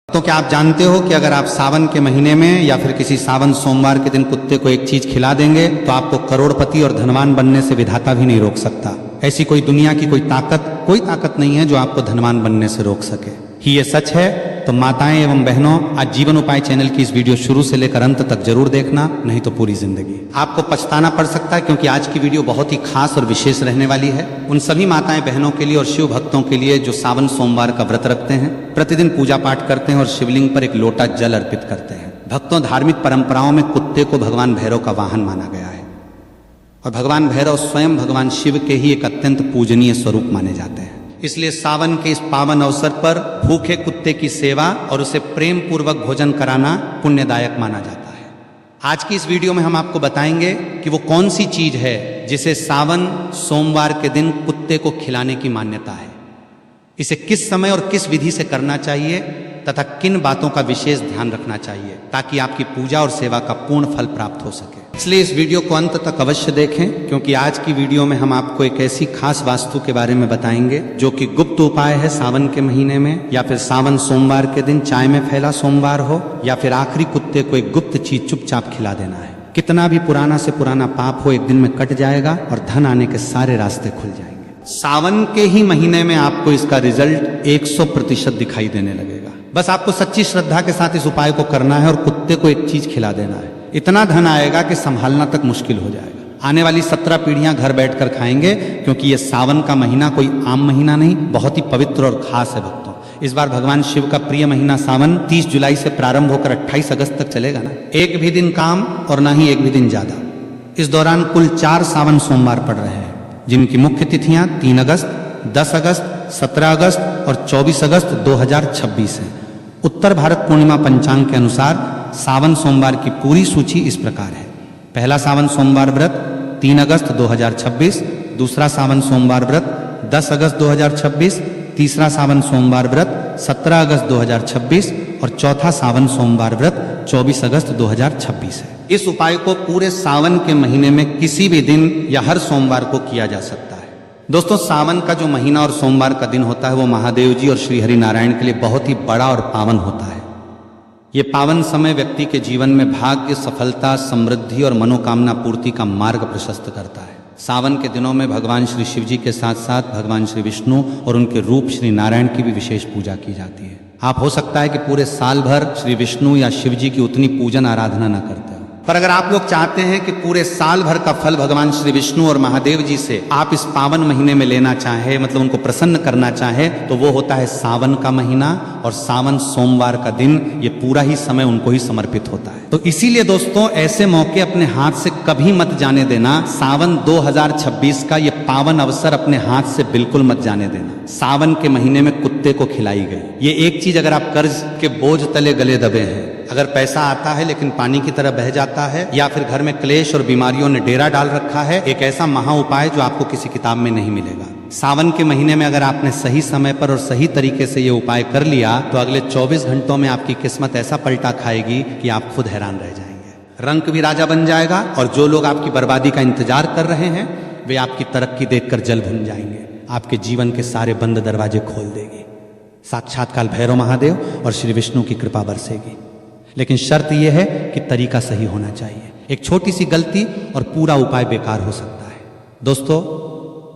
तो क्या आप जानते हो कि अगर आप सावन के महीने में या फिर किसी सावन सोमवार के दिन कुत्ते को एक चीज खिला देंगे तो आपको करोड़पति और धनवान बनने से विधाता भी नहीं रोक सकता। ऐसी कोई दुनिया की कोई ताकत नहीं है जो आपको धनवान बनने से रोक सके। ही ये सच है तो माताएं एवं बहनों, आज जीवन उपाय चैनल की इस वीडियो शुरू से लेकर अंत तक जरूर देखना, नहीं तो पूरी जिंदगी आपको पछताना पड़ सकता है, क्योंकि आज की वीडियो बहुत ही खास और विशेष रहने वाली है उन सभी माताएं बहनों के लिए और शिव भक्तों के लिए जो सावन सोमवार का व्रत रखते हैं, प्रतिदिन पूजा पाठ करते हैं और शिवलिंग पर एक लोटा जल अर्पित करते हैं। भक्तों, धार्मिक परंपराओं में कुत्ते को भगवान भैरव का वाहन माना गया है और भगवान भैरव स्वयं भगवान शिव के ही एक अत्यंत पूजनीय स्वरूप माने जाते हैं। इसलिए सावन के इस पावन अवसर पर भूखे कुत्ते की सेवा और उसे प्रेम पूर्वक भोजन कराना पुण्यदायक माना जाता है। आज की इस वीडियो में हम आपको बताएंगे कि वो कौन सी चीज है जिसे सावन सोमवार के दिन कुत्ते को खिलाने की मान्यता है, इसे किस समय और किस विधि से करना चाहिए तथा किन बातों का विशेष ध्यान रखना चाहिए ताकि आपकी पूजा और सेवा का पूर्ण फल प्राप्त हो सके। इसलिए इस वीडियो को अंत तक अवश्य देखें, क्योंकि आज की वीडियो में हम आपको एक ऐसी खास वास्तु के बारे में बताएंगे जो कि गुप्त उपाय है सावन के महीने में, या फिर सावन सोमवार के दिन चाय में फैला सोमवार हो, या फिर आखिरी कुत्ते को एक गुप्त चीज चुपचाप खिला देना है। कितना भी पुराना से पुराना पाप हो एक दिन में कट जाएगा और धन आने के सारे रास्ते खुल जाएंगे। सावन के ही महीने में आपको इसका रिजल्ट 100% दिखाई देने लगेगा। बस आपको सच्ची श्रद्धा के साथ इस उपाय को करना है और कुत्ते को एक चीज खिला देना है। इतना धन आएगा कि संभालना तक मुश्किल हो जाएगा। आने वाली 17 पीढ़ियां घर बैठकर खाएंगे, क्योंकि ये सावन का महीना कोई आम महीना नहीं, बहुत ही पवित्र और खास है। भक्तों, इस बार भगवान शिव का प्रिय महीना सावन 30 जुलाई से प्रारंभ होकर 28 अगस्त तक चलेगा ना। एक भी दिन काम और ना ही एक भी दिन ज्यादा। इस दौरान कुल 4 सावन सोमवार पड़ रहे हैं, जिनकी मुख्य तिथियां 3 अगस्त, 10 अगस्त, 17 अगस्त और 24 अगस्त 2026 है। उत्तर भारत पूर्णिमा पंचांग के अनुसार सावन सोमवार की पूरी सूची इस प्रकार है। पहला सावन सोमवार व्रत 3 अगस्त 2026, दूसरा सावन सोमवार व्रत 10 अगस्त 2026, तीसरा सावन सोमवार व्रत 17 अगस्त 2026 और चौथा सावन सोमवार व्रत 24 अगस्त 2026 है। इस उपाय को पूरे सावन के महीने में किसी भी दिन या हर सोमवार को किया जा सकता है। दोस्तों, सावन का जो महीना और सोमवार का दिन होता है वो महादेव जी और श्री हरि नारायण के लिए बहुत ही बड़ा और पावन होता है। ये पावन समय व्यक्ति के जीवन में भाग्य, सफलता, समृद्धि और मनोकामना पूर्ति का मार्ग प्रशस्त करता है। सावन के दिनों में भगवान श्री शिव जी के साथ साथ भगवान श्री विष्णु और उनके रूप श्री नारायण की भी विशेष पूजा की जाती है। आप हो सकता है कि पूरे साल भर श्री विष्णु या शिव जी की उतनी पूजन आराधना न करते हो, पर अगर आप लोग चाहते हैं कि पूरे साल भर का फल भगवान श्री विष्णु और महादेव जी से आप इस पावन महीने में लेना चाहे, मतलब उनको प्रसन्न करना चाहे, तो वो होता है सावन का महीना और सावन सोमवार का दिन। ये पूरा ही समय उनको ही समर्पित होता है। तो इसीलिए दोस्तों, ऐसे मौके अपने हाथ से कभी मत जाने देना। सावन 2026 का ये पावन अवसर अपने हाथ से बिल्कुल मत जाने देना। सावन के महीने में कुत्ते को खिलाई गई ये एक चीज, अगर आप कर्ज के बोझ तले गले दबे हैं, अगर पैसा आता है लेकिन पानी की तरह बह जाता है, या फिर घर में क्लेश और बीमारियों ने डेरा डाल रखा है, एक ऐसा महा उपाय जो आपको किसी किताब में नहीं मिलेगा। सावन के महीने में अगर आपने सही समय पर और सही तरीके से ये उपाय कर लिया तो अगले 24 घंटों में आपकी किस्मत ऐसा पलटा खाएगी कि आप खुद हैरान रह जाएंगे। रंक भी राजा बन जाएगा और जो लोग आपकी बर्बादी का इंतजार कर रहे हैं वे आपकी तरक्की देखकर जल भुन जाएंगे। आपके जीवन के सारे बंद दरवाजे खोल देगी। साक्षात काल भैरव महादेव और श्री विष्णु की कृपा बरसेगी। लेकिन शर्त यह है कि तरीका सही होना चाहिए। एक छोटी सी गलती और पूरा उपाय बेकार हो सकता है। दोस्तों,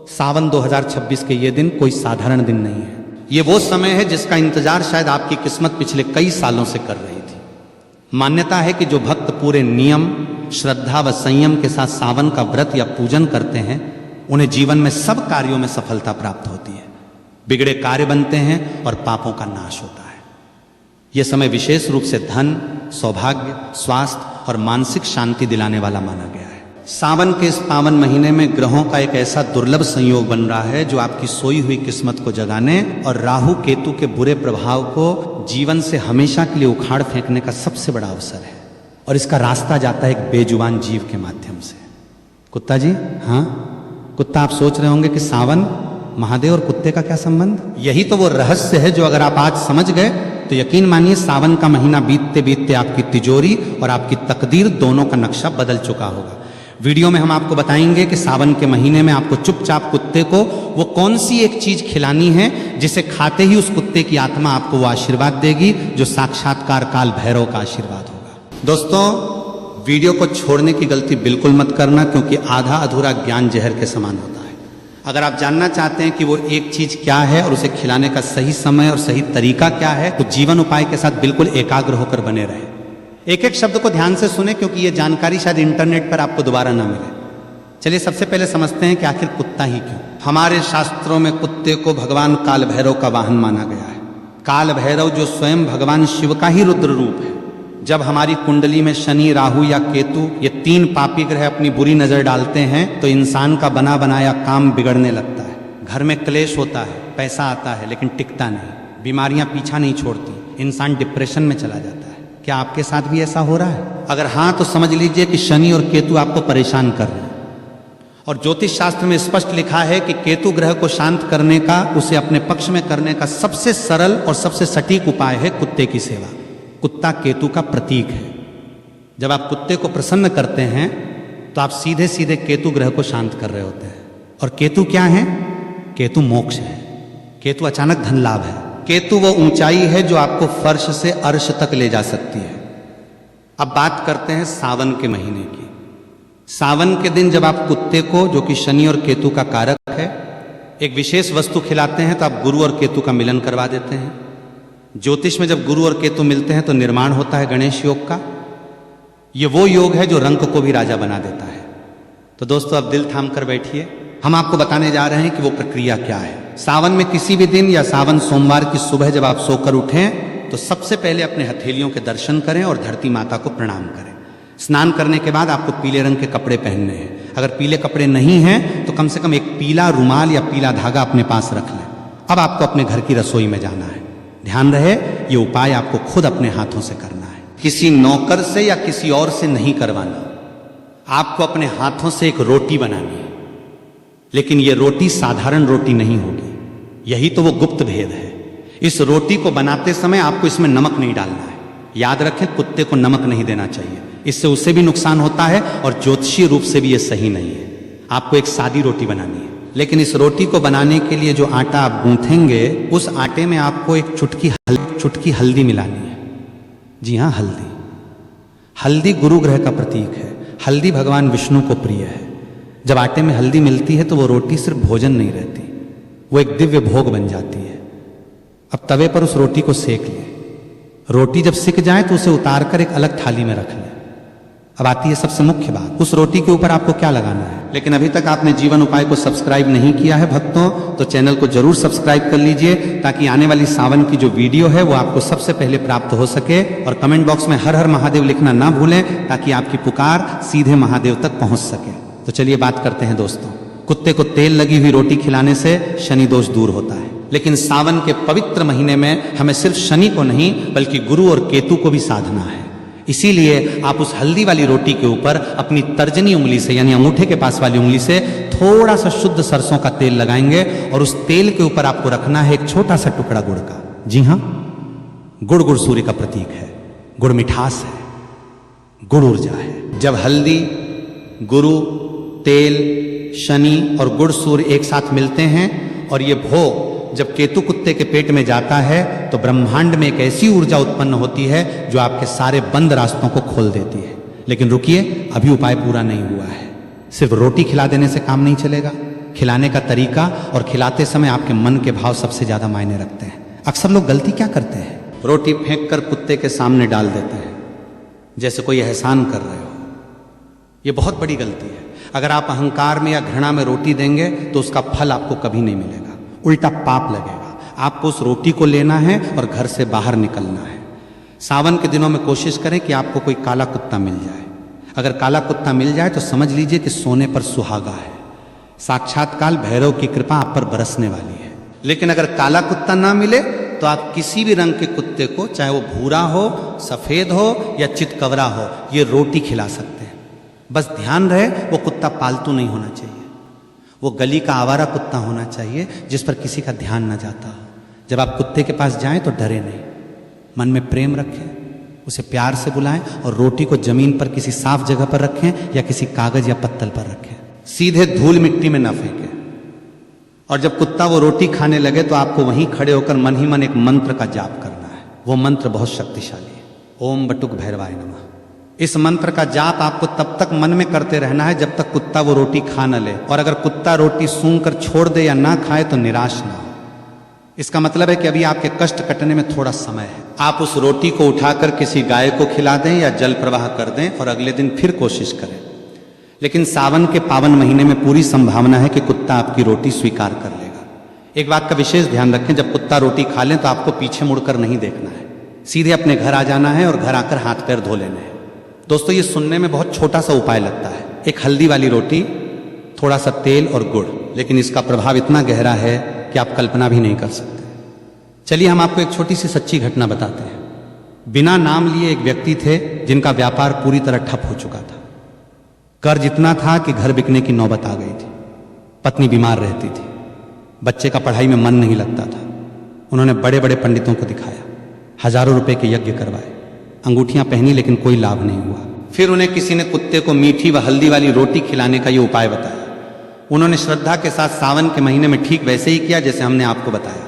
सावन 2026 के ये दिन कोई साधारण दिन नहीं है। ये वो समय है जिसका इंतजार शायद आपकी किस्मत पिछले कई सालों से कर रही थी। मान्यता है कि जो भक्त पूरे नियम, श्रद्धा व संयम के साथ सावन का व्रत या पूजन करते हैं उन्हें जीवन में सब कार्यों में सफलता प्राप्त होती है, बिगड़े कार्य बनते हैं और पापों का नाश होता है। यह समय विशेष रूप से धन, सौभाग्य, स्वास्थ्य और मानसिक शांति दिलाने वाला माना गया है। सावन के इस पावन महीने में ग्रहों का एक ऐसा दुर्लभ संयोग बन रहा है जो आपकी सोई हुई किस्मत को जगाने और राहु केतु के बुरे प्रभाव को जीवन से हमेशा के लिए उखाड़ फेंकने का सबसे बड़ा अवसर है। और इसका रास्ता जाता है एक बेजुबान जीव के माध्यम से। कुत्ता जी, हाँ कुत्ता, आप सोच रहे होंगे कि सावन, महादेव और कुत्ते का क्या संबंध? यही तो वो रहस्य है जो अगर आप आज समझ गए तो यकीन मानिए सावन का महीना बीतते बीतते आपकी तिजोरी और आपकी तकदीर दोनों का नक्शा बदल चुका होगा। वीडियो में हम आपको बताएंगे कि सावन के महीने में आपको चुपचाप कुत्ते को वो कौन सी एक चीज खिलानी है जिसे खाते ही उस कुत्ते की आत्मा आपको वो आशीर्वाद देगी जो साक्षात्कार काल भैरव का आशीर्वाद होगा। दोस्तों, वीडियो को छोड़ने की गलती बिल्कुल मत करना, क्योंकि आधा अधूरा ज्ञान जहर के समान होता है। अगर आप जानना चाहते हैं कि वो एक चीज क्या है और उसे खिलाने का सही समय और सही तरीका क्या है, तो जीवन उपाय के साथ बिल्कुल एकाग्र होकर बने रहे। एक एक शब्द को ध्यान से सुने, क्योंकि ये जानकारी शायद इंटरनेट पर आपको दोबारा ना मिले। चलिए सबसे पहले समझते हैं कि आखिर कुत्ता ही क्यों। हमारे शास्त्रों में कुत्ते को भगवान काल भैरव का वाहन माना गया है। काल भैरव जो स्वयं भगवान शिव का ही रुद्र रूप है। जब हमारी कुंडली में शनि, राहु या केतु ये तीन पापी ग्रह अपनी बुरी नजर डालते हैं तो इंसान का बना बनाया काम बिगड़ने लगता है। घर में क्लेश होता है, पैसा आता है लेकिन टिकता नहीं, बीमारियां पीछा नहीं छोड़ती, इंसान डिप्रेशन में चला जाता है। क्या आपके साथ भी ऐसा हो रहा है? अगर हाँ तो समझ लीजिए कि शनि और केतु आपको परेशान कर रहे हैं। और ज्योतिष शास्त्र में स्पष्ट लिखा है कि केतु ग्रह को शांत करने का, उसे अपने पक्ष में करने का सबसे सरल और सबसे सटीक उपाय है कुत्ते की सेवा। कुत्ता केतु का प्रतीक है। जब आप कुत्ते को प्रसन्न करते हैं तो आप सीधे सीधे केतु ग्रह को शांत कर रहे होते हैं। और केतु क्या है? केतु मोक्ष है। केतु अचानक धन लाभ है। केतु वो ऊंचाई है जो आपको फर्श से अर्श तक ले जा सकती है। अब बात करते हैं सावन के महीने की। सावन के दिन जब आप कुत्ते को, जो कि शनि और केतु का कारक है, एक विशेष वस्तु खिलाते हैं तो आप गुरु और केतु का मिलन करवा देते हैं। ज्योतिष में जब गुरु और केतु मिलते हैं तो निर्माण होता है गणेश योग का। ये वो योग है जो रंक को भी राजा बना देता है। तो दोस्तों अब दिल थाम कर बैठिए, हम आपको बताने जा रहे हैं कि वो प्रक्रिया क्या है। सावन में किसी भी दिन या सावन सोमवार की सुबह जब आप सोकर उठें तो सबसे पहले अपने हथेलियों के दर्शन करें और धरती माता को प्रणाम करें। स्नान करने के बाद आपको पीले रंग के कपड़े पहनने हैं। अगर पीले कपड़े नहीं हैं तो कम से कम एक पीला रुमाल या पीला धागा अपने पास रख लें। अब आपको अपने घर की रसोई में जाना है। ध्यान रहे, ये उपाय आपको खुद अपने हाथों से करना है, किसी नौकर से या किसी और से नहीं करवाना। आपको अपने हाथों से एक रोटी बनानी है, लेकिन ये रोटी साधारण रोटी नहीं होगी। यही तो वो गुप्त भेद है। इस रोटी को बनाते समय आपको इसमें नमक नहीं डालना है। याद रखें, कुत्ते को नमक नहीं देना चाहिए, इससे उससे भी नुकसान होता है और ज्योतिषीय रूप से भी ये सही नहीं है। आपको एक सादी रोटी बनानी है, लेकिन इस रोटी को बनाने के लिए जो आटा आप गूंथेंगे उस आटे में आपको एक चुटकी हल्दी मिलानी है। जी हाँ, हल्दी। हल्दी गुरु ग्रह का प्रतीक है। हल्दी भगवान विष्णु को प्रिय है। जब आटे में हल्दी मिलती है तो वो रोटी सिर्फ भोजन नहीं रहती, वो एक दिव्य भोग बन जाती है। अब तवे पर उस रोटी को सेक लें। रोटी जब सिक जाए तो उसे उतार कर एक अलग थाली में रख लें। अब आती है सबसे मुख्य बात, उस रोटी के ऊपर आपको क्या लगाना है। लेकिन अभी तक आपने जीवन उपाय को सब्सक्राइब नहीं किया है भक्तों, तो चैनल को जरूर सब्सक्राइब कर लीजिए, ताकि आने वाली सावन की जो वीडियो है वो आपको सबसे पहले प्राप्त हो सके। और कमेंट बॉक्स में हर हर महादेव लिखना ना भूलें, ताकि आपकी पुकार सीधे महादेव तक पहुंच सके। तो चलिए बात करते हैं दोस्तों। कुत्ते को तेल लगी हुई रोटी खिलाने से शनि दोष दूर होता है, लेकिन सावन के पवित्र महीने में हमें सिर्फ शनि को नहीं बल्कि गुरु और केतु को भी साधना है। इसीलिए आप उस हल्दी वाली रोटी के ऊपर अपनी तर्जनी उंगली से, यानी अंगूठे के पास वाली उंगली से थोड़ा सा शुद्ध सरसों का तेल लगाएंगे और उस तेल के ऊपर आपको रखना है एक छोटा सा टुकड़ा गुड़ का। जी हाँ, गुड़ सूर्य का प्रतीक है। गुड़ मिठास है, गुड़ ऊर्जा है। जब हल्दी, गुरु, तेल, शनि और गुड़ सूर्य एक साथ मिलते हैं और ये भोग जब केतु कुत्ते के पेट में जाता है तो ब्रह्मांड में एक ऐसी ऊर्जा उत्पन्न होती है जो आपके सारे बंद रास्तों को खोल देती है। लेकिन रुकिए, अभी उपाय पूरा नहीं हुआ है। सिर्फ रोटी खिला देने से काम नहीं चलेगा। खिलाने का तरीका और खिलाते समय आपके मन के भाव सबसे ज्यादा मायने रखते हैं। अक्सर लोग गलती क्या करते हैं, रोटी फेंक कर कुत्ते के सामने डाल देते हैं जैसे कोई एहसान कर रहे हो। ये बहुत बड़ी गलती है। अगर आप अहंकार में या घृणा में रोटी देंगे तो उसका फल आपको कभी नहीं मिलेगा, उल्टा पाप लगेगा। आपको उस रोटी को लेना है और घर से बाहर निकलना है। सावन के दिनों में कोशिश करें कि आपको कोई काला कुत्ता मिल जाए। अगर काला कुत्ता मिल जाए तो समझ लीजिए कि सोने पर सुहागा है। साक्षात काल भैरव की कृपा आप पर बरसने वाली है। लेकिन अगर काला कुत्ता ना मिले तो आप किसी भी रंग के कुत्ते को, चाहे वो भूरा हो, सफेद हो या चितकबरा हो, ये रोटी खिला सकते हैं। बस ध्यान रहे, वो कुत्ता पालतू नहीं होना चाहिए। वो गली का आवारा कुत्ता होना चाहिए जिस पर किसी का ध्यान न जाता हो। जब आप कुत्ते के पास जाएं तो डरे नहीं, मन में प्रेम रखें, उसे प्यार से बुलाएं और रोटी को जमीन पर किसी साफ जगह पर रखें या किसी कागज या पत्तल पर रखें। सीधे धूल मिट्टी में न फेंकें। और जब कुत्ता वो रोटी खाने लगे तो आपको वहीं खड़े होकर मन ही मन एक मंत्र का जाप करना है। वो मंत्र बहुत शक्तिशाली है। ओम बटुक भैरवाय नमः। इस मंत्र का जाप आपको तब तक मन में करते रहना है जब तक कुत्ता वो रोटी खा न ले। और अगर कुत्ता रोटी सूंघ कर छोड़ दे या ना खाए तो निराश ना हो। इसका मतलब है कि अभी आपके कष्ट कटने में थोड़ा समय है। आप उस रोटी को उठाकर किसी गाय को खिला दें या जल प्रवाह कर दें और अगले दिन फिर कोशिश करें। लेकिन सावन के पावन महीने में पूरी संभावना है कि कुत्ता आपकी रोटी स्वीकार कर लेगा। एक बात का विशेष ध्यान रखें, जब कुत्ता रोटी खा लें तो आपको पीछे मुड़कर नहीं देखना है। सीधे अपने घर आ जाना है और घर आकर हाथ पैर धो लेने हैं। दोस्तों, ये सुनने में बहुत छोटा सा उपाय लगता है, एक हल्दी वाली रोटी, थोड़ा सा तेल और गुड़, लेकिन इसका प्रभाव इतना गहरा है कि आप कल्पना भी नहीं कर सकते। चलिए हम आपको एक छोटी सी सच्ची घटना बताते हैं। बिना नाम लिए एक व्यक्ति थे जिनका व्यापार पूरी तरह ठप हो चुका था। कर्ज इतना था कि घर बिकने की नौबत आ गई थी। पत्नी बीमार रहती थी, बच्चे का पढ़ाई में मन नहीं लगता था। उन्होंने बड़े बड़े पंडितों को दिखाया, हजारों रुपए के यज्ञ करवाए, अंगूठियां पहनी, लेकिन कोई लाभ नहीं हुआ। फिर उन्हें किसी ने कुत्ते को मीठी व हल्दी वाली रोटी खिलाने का ये उपाय बताया। उन्होंने श्रद्धा के साथ सावन के महीने में ठीक वैसे ही किया जैसे हमने आपको बताया।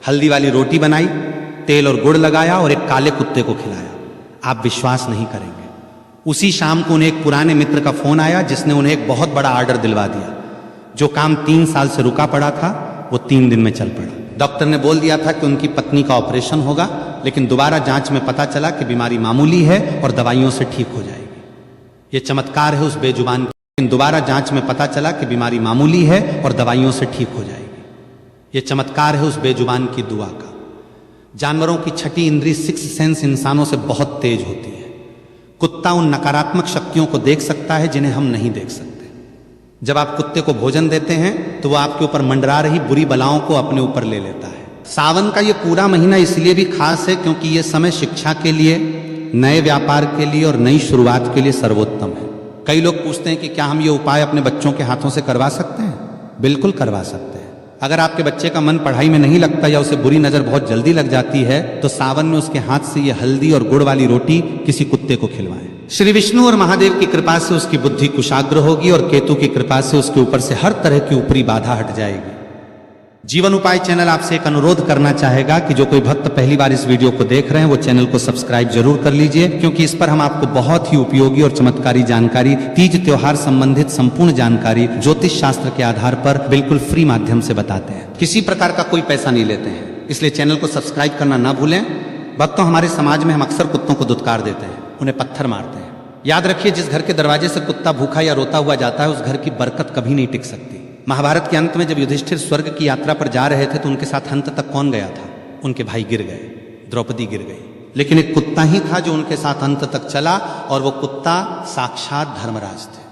हल्दी वाली रोटी बनाई, तेल और गुड़ लगाया और एक काले कुत्ते को खिलाया। आप विश्वास नहीं करेंगे, उसी शाम को उन्हें एक पुराने मित्र का फोन आया जिसने उन्हें एक बहुत बड़ा ऑर्डर दिलवा दिया। जो काम 3 साल से रुका पड़ा था वो 3 दिन में चल पड़ा। डॉक्टर ने बोल दिया था कि उनकी पत्नी का ऑपरेशन होगा, लेकिन दोबारा जांच में पता चला कि बीमारी मामूली है और दवाइयों से ठीक हो जाएगी। ये चमत्कार है उस बेजुबान की। दोबारा जांच में पता चला कि बीमारी मामूली है और दवाइयों से ठीक हो जाएगी। ये चमत्कार है उस बेजुबान की दुआ का। जानवरों की छठी इंद्री सिक्स सेंस इंसानों से बहुत तेज होती है। कुत्ता उन नकारात्मक शक्तियों को देख सकता है जिन्हें हम नहीं देख सकते। जब आप कुत्ते को भोजन देते हैं तो वो आपके ऊपर मंडरा रही बुरी बलाओं को अपने ऊपर ले लेता है। सावन का ये पूरा महीना इसलिए भी खास है क्योंकि ये समय शिक्षा के लिए, नए व्यापार के लिए और नई शुरुआत के लिए सर्वोत्तम है। कई लोग पूछते हैं कि क्या हम ये उपाय अपने बच्चों के हाथों से करवा सकते हैं? बिल्कुल करवा सकते हैं। अगर आपके बच्चे का मन पढ़ाई में नहीं लगता या उसे बुरी नजर बहुत जल्दी लग जाती है तो सावन में उसके हाथ से ये हल्दी और गुड़ वाली रोटी किसी कुत्ते को खिलवाएं। श्री विष्णु और महादेव की कृपा से उसकी बुद्धि कुशाग्र होगी और केतु की कृपा से उसके ऊपर से हर तरह की ऊपरी बाधा हट जाएगी। जीवन उपाय चैनल आपसे एक अनुरोध करना चाहेगा कि जो कोई भक्त पहली बार इस वीडियो को देख रहे हैं वो चैनल को सब्सक्राइब जरूर कर लीजिए, क्योंकि इस पर हम आपको बहुत ही उपयोगी और चमत्कारी जानकारी, तीज त्योहार संबंधित संपूर्ण जानकारी ज्योतिष शास्त्र के आधार पर बिल्कुल फ्री माध्यम से बताते हैं। किसी प्रकार का कोई पैसा नहीं लेते हैं, इसलिए चैनल को सब्सक्राइब करना ना भूलें। भक्तों, हमारे समाज में हम अक्सर कुत्तों को दुत्कार देते हैं, उन्हें पत्थर मारते हैं। याद रखिए, जिस घर के दरवाजे से कुत्ता भूखा या रोता हुआ जाता है उस घर की बरकत कभी नहीं टिक सकती। महाभारत के अंत में जब युधिष्ठिर स्वर्ग की यात्रा पर जा रहे थे तो उनके साथ अंत तक कौन गया था? उनके भाई गिर गए, द्रौपदी गिर गई, लेकिन एक कुत्ता ही था जो उनके साथ अंत तक चला, और वो कुत्ता साक्षात धर्मराज थे।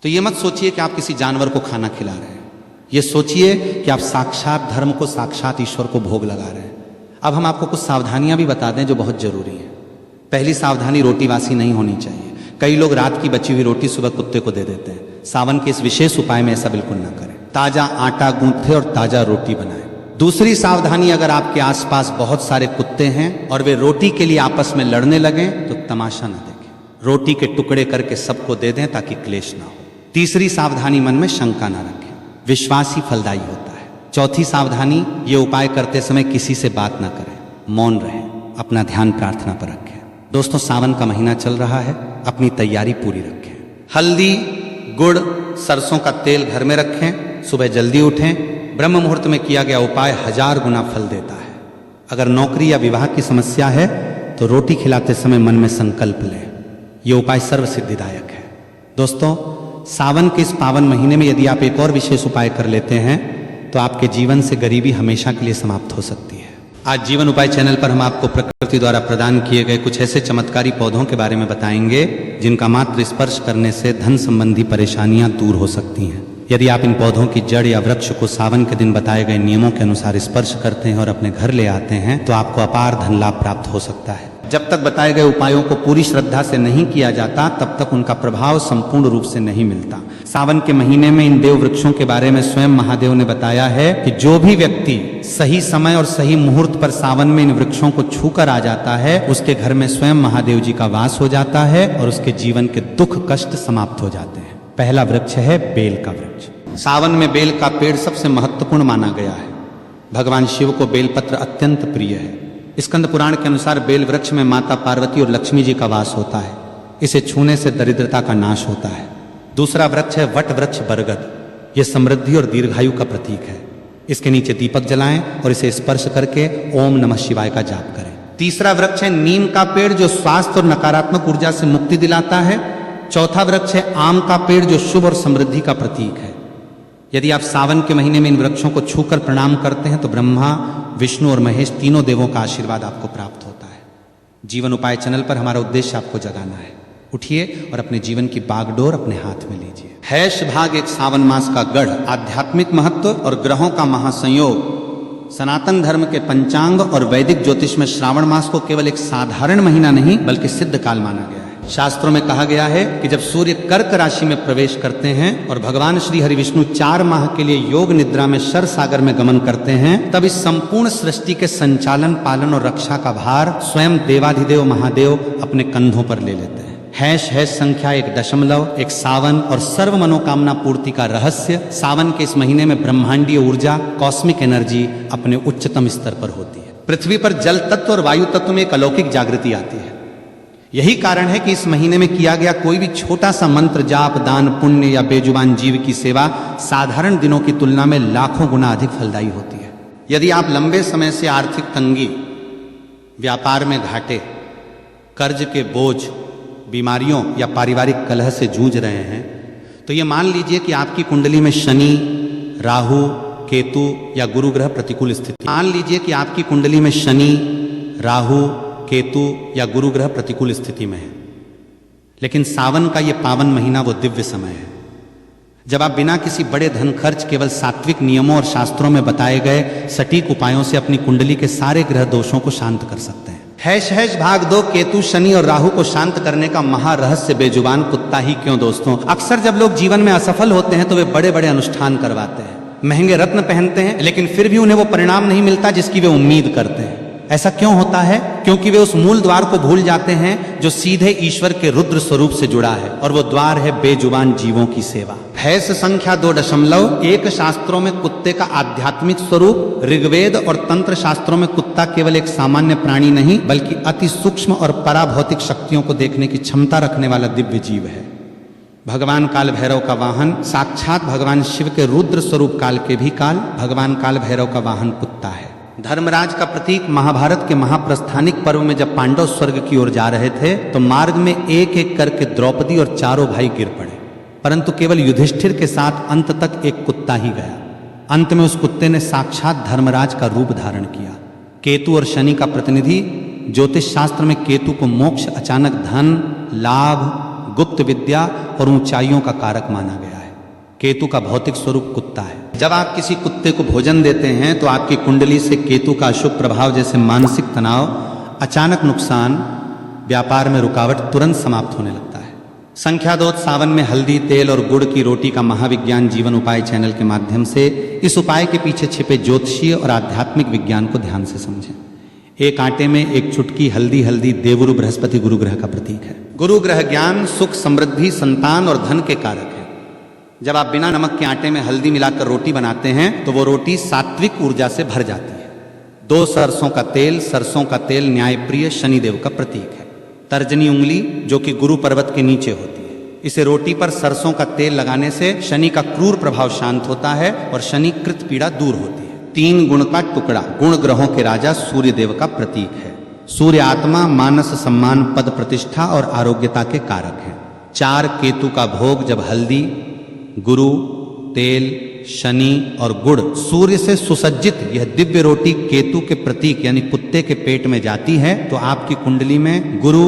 तो ये मत सोचिए कि आप किसी जानवर को खाना खिला रहे हैं, ये सोचिए कि आप साक्षात धर्म को, साक्षात ईश्वर को भोग लगा रहे हैं। अब हम आपको कुछ सावधानियां भी बता दें जो बहुत जरूरी है। पहली सावधानी, रोटी बासी नहीं होनी चाहिए। कई लोग रात की बची हुई रोटी सुबह कुत्ते को दे देते हैं। सावन के इस विशेष उपाय में ऐसा बिल्कुल ना करें। ताजा आटा गूंथे और ताजा रोटी बनाएं। दूसरी सावधानी, अगर आपके आसपास बहुत सारे कुत्ते हैं और वे रोटी के लिए आपस में लड़ने लगें तो तमाशा ना देखें, रोटी के टुकड़े करके सबको दे दें ताकि क्लेश ना हो। तीसरी सावधानी, मन में शंका ना रखें, विश्वास ही फलदायी होता है। चौथी सावधानी, ये उपाय करते समय किसी से बात ना करें, मौन रहें, अपना ध्यान प्रार्थना पर रखें। दोस्तों, सावन का महीना चल रहा है, अपनी तैयारी पूरी रखें। हल्दी, गुड़, सरसों का तेल घर में रखें, सुबह जल्दी उठें। ब्रह्म मुहूर्त में किया गया उपाय 1000 गुना फल देता है। अगर नौकरी या विवाह की समस्या है तो रोटी खिलाते समय मन में संकल्प लें, यह उपाय सर्व सिद्धिदायक है। दोस्तों, सावन के इस पावन महीने में यदि आप एक और विशेष उपाय कर लेते हैं तो आपके जीवन से गरीबी हमेशा के लिए समाप्त हो सकती है। आज जीवन उपाय चैनल पर हम आपको प्रकृति द्वारा प्रदान किए गए कुछ ऐसे चमत्कारी पौधों के बारे में बताएंगे जिनका मात्र स्पर्श करने से धन संबंधी परेशानियां दूर हो सकती हैं। यदि आप इन पौधों की जड़ या वृक्ष को सावन के दिन बताए गए नियमों के अनुसार स्पर्श करते हैं और अपने घर ले आते हैं तो आपको अपार धन लाभ प्राप्त हो सकता है। जब तक बताए गए उपायों को पूरी श्रद्धा से नहीं किया जाता तब तक उनका प्रभाव संपूर्ण रूप से नहीं मिलता। सावन के महीने में इन देव वृक्षों के बारे में स्वयं महादेव ने बताया है कि जो भी व्यक्ति सही समय और सही मुहूर्त पर सावन में इन वृक्षों को छूकर आ जाता है उसके घर में स्वयं महादेव जी का वास हो जाता है और उसके जीवन के दुख कष्ट समाप्त हो जाते हैं। पहला वृक्ष है बेल का वृक्ष। सावन में बेल का पेड़ सबसे महत्वपूर्ण माना गया है। भगवान शिव को बेलपत्र अत्यंत प्रिय है। स्कंद पुराण के अनुसार बेल वृक्ष में माता पार्वती और लक्ष्मी जी का वास होता है। इसे छूने से दरिद्रता का नाश होता है। दूसरा वृक्ष है वट वृक्ष बरगद। यह समृद्धि और दीर्घायु का प्रतीक है। इसके नीचे दीपक जलाएं और इसे स्पर्श करके ओम नमः शिवाय का जाप करें। तीसरा वृक्ष है नीम का पेड़ जो स्वास्थ्य और नकारात्मक ऊर्जा से मुक्ति दिलाता है। चौथा वृक्ष है आम का पेड़ जो शुभ और समृद्धि का प्रतीक है। यदि आप सावन के महीने में इन वृक्षों को छूकर प्रणाम करते हैं तो ब्रह्मा, विष्णु और महेश तीनों देवों का आशीर्वाद आपको प्राप्त होता है। जीवन उपाय चैनल पर हमारा उद्देश्य आपको जगाना है। उठिए और अपने जीवन की बागडोर अपने हाथ में लीजिए। हैश भाग एक सावन मास का गढ़, आध्यात्मिक महत्व और ग्रहों का महासंयोग। सनातन धर्म के पंचांग और वैदिक ज्योतिष में श्रावण मास को केवल एक साधारण महीना नहीं बल्कि सिद्ध काल माना गया है। शास्त्रों में कहा गया है कि जब सूर्य कर्क राशि में प्रवेश करते हैं और भगवान श्री हरि विष्णु 4 माह के लिए योग निद्रा में क्षर सागर में गमन करते हैं तब इस संपूर्ण सृष्टि के संचालन, पालन और रक्षा का भार स्वयं देवाधिदेव महादेव अपने कंधों पर ले लेते हैं। हैश संख्या 1 एक सावन और सर्व मनोकामना पूर्ति का रहस्य। सावन के इस महीने में ब्रह्मांडीय ऊर्जा, कॉस्मिक एनर्जी अपने उच्चतम स्तर पर होती है। पृथ्वी पर जल तत्व और वायु तत्व में एक अलौकिक जागृति आती है। यही कारण है कि इस महीने में किया गया कोई भी छोटा सा मंत्र जाप, दान, पुण्य या बेजुबान जीव की सेवा साधारण दिनों की तुलना में लाखों गुना अधिक फलदायी होती है। यदि आप लंबे समय से आर्थिक तंगी, व्यापार में घाटे, कर्ज के बोझ, बीमारियों या पारिवारिक कलह से जूझ रहे हैं तो ये मान लीजिए कि आपकी कुंडली में शनि, राहु, केतु या गुरु ग्रह प्रतिकूल स्थिति। मान लीजिए कि आपकी कुंडली में शनि, राहु, केतु या गुरु ग्रह प्रतिकूल स्थिति में है। लेकिन सावन का ये पावन महीना वो दिव्य समय है जब आप बिना किसी बड़े धन खर्च केवल सात्विक नियमों और शास्त्रों में बताए गए सटीक उपायों से अपनी कुंडली के सारे ग्रह दोषों को शांत कर सकते हैं। हैश भाग 2 केतु, शनि और राहु को शांत करने का महारहस्य बेजुबान कुत्ता ही क्यों दोस्तों। अक्सर जब लोग जीवन में असफल होते हैं तो वे बड़े बड़े अनुष्ठान करवाते हैं, महंगे रत्न पहनते हैं, लेकिन फिर भी उन्हें वो परिणाम नहीं मिलता जिसकी वे उम्मीद करते हैं। ऐसा क्यों होता है? क्योंकि वे उस मूल द्वार को भूल जाते हैं जो सीधे ईश्वर के रुद्र स्वरूप से जुड़ा है और वो द्वार है बेजुबान जीवों की सेवा। हैश संख्या 2.1 शास्त्रों में कुत्ते का आध्यात्मिक स्वरूप। ऋग्वेद और तंत्र शास्त्रों में कुत्ता केवल एक सामान्य प्राणी नहीं बल्कि अति सूक्ष्म और पराभौतिक शक्तियों को देखने की क्षमता रखने वाला दिव्य जीव है। भगवान काल भैरव का वाहन साक्षात भगवान शिव के रुद्र स्वरूप काल के भी काल भगवान काल भैरव का वाहन कुत्ता है। धर्मराज का प्रतीक। महाभारत के महाप्रस्थानिक पर्व में जब पांडव स्वर्ग की ओर जा रहे थे तो मार्ग में एक एक करके द्रौपदी और चारों भाई गिर पड़े, परंतु केवल युधिष्ठिर के साथ अंत तक एक कुत्ता ही गया। अंत में उस कुत्ते ने साक्षात धर्मराज का रूप धारण किया। केतु और शनि का प्रतिनिधि। ज्योतिष शास्त्र में केतु को मोक्ष, अचानक धन, लाभ, गुप्त विद्या और ऊंचाइयों का कारक माना गया है। केतु का भौतिक स्वरूप कुत्ता है। जब आप किसी कुत्ते को भोजन देते हैं तो आपकी कुंडली से केतु का अशुभ प्रभाव जैसे मानसिक तनाव, अचानक नुकसान, व्यापार में रुकावट तुरंत समाप्त होने लगता है। संख्या 2 सावन में हल्दी, तेल और गुड़ की रोटी का महाविज्ञान जीवन उपाय चैनल के माध्यम से इस उपाय के पीछे छिपे ज्योतिषीय और आध्यात्मिक विज्ञान को ध्यान से समझें। एक आटे में एक चुटकी हल्दी देवगुरु बृहस्पति गुरु ग्रह का प्रतीक है। गुरु ग्रह ज्ञान, सुख, समृद्धि, संतान और धन के कारक है। जब आप बिना नमक के आटे में हल्दी मिलाकर रोटी बनाते हैं तो वो रोटी सात्विक ऊर्जा से भर जाती है। 2 सरसों का तेल न्यायप्रिय शनिदेव का प्रतीक है। तर्जनी उंगली जो कि गुरु पर्वत के नीचे होती है, इसे रोटी पर सरसों का तेल लगाने से शनि का क्रूर प्रभाव शांत होता है और शनि कृत पीड़ा दूर होती है। 3 गुण का टुकड़ा। गुण ग्रहों के राजा सूर्य देव का प्रतीक है। सूर्य आत्मा, मानस, सम्मान, पद, प्रतिष्ठा और आरोग्यता के कारक है। 4 केतु का भोग। जब हल्दी, गुरु, तेल, शनि और गुड़ सूर्य से सुसज्जित यह दिव्य रोटी केतु के प्रतीक यानी कुत्ते के पेट में जाती है तो आपकी कुंडली में गुरु,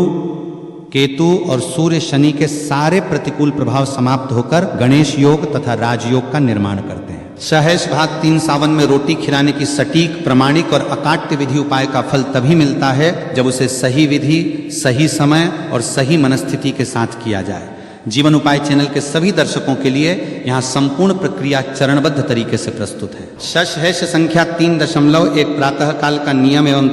केतु और सूर्य शनि के सारे प्रतिकूल प्रभाव समाप्त होकर गणेश योग तथा राजयोग का निर्माण करते हैं। सहज भाग 3 सावन में रोटी खिलाने की सटीक, प्रामाणिक और अकाट्य विधि उपाय का फल तभी मिलता है जब उसे सही विधि, सही समय और सही मनस्थिति के साथ किया जाए। जीवन उपाय चैनल के सभी दर्शकों के लिए यहाँ संपूर्ण प्रक्रिया चरणबद्ध तरीके से प्रस्तुत है। शश संख्या 3.1 प्रातः काल का नियम एवं